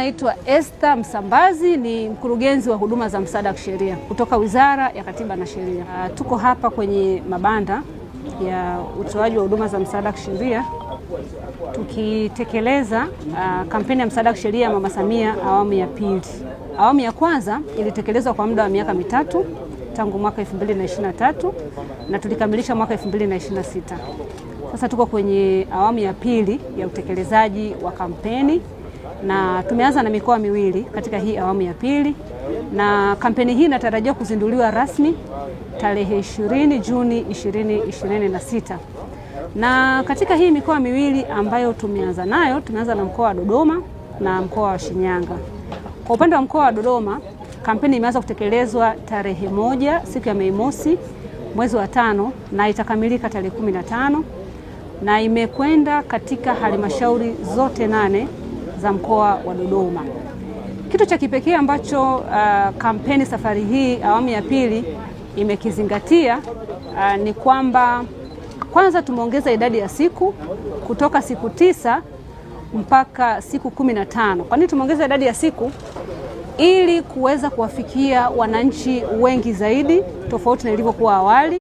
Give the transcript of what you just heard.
Naitwa Esther Msambazi, ni mkurugenzi wa huduma za msaada wa kisheria kutoka Wizara ya Katiba na Sheria. Tuko hapa kwenye mabanda ya utoaji wa huduma za msaada wa kisheria tukitekeleza kampeni ya msaada wa kisheria Mama Samia awamu ya pili. Awamu ya kwanza ilitekelezwa kwa muda wa miaka mitatu tangu mwaka 2023 na tulikamilisha mwaka 2026. Sasa tuko kwenye awamu ya pili ya utekelezaji wa kampeni na tumeanza na mikoa miwili katika hii awamu ya pili, na kampeni hii inatarajiwa kuzinduliwa rasmi tarehe 20 Juni 2026. Na katika hii mikoa miwili ambayo tumeanza nayo, tumeanza na mkoa wa Dodoma na mkoa wa Shinyanga. Kwa upande wa mkoa wa Dodoma, kampeni imeanza kutekelezwa tarehe 1 siku ya Mei Mosi mwezi wa 5 na itakamilika tarehe 15, na imekwenda katika halmashauri zote 8 za mkoa wa Dodoma. Kitu cha kipekee ambacho kampeni safari hii awamu ya pili imekizingatia ni kwamba kwanza tumeongeza idadi ya siku kutoka siku 9 mpaka siku 15. Kwa nini tumeongeza idadi ya siku? Ili kuweza kuwafikia wananchi wengi zaidi tofauti na ilivyokuwa awali.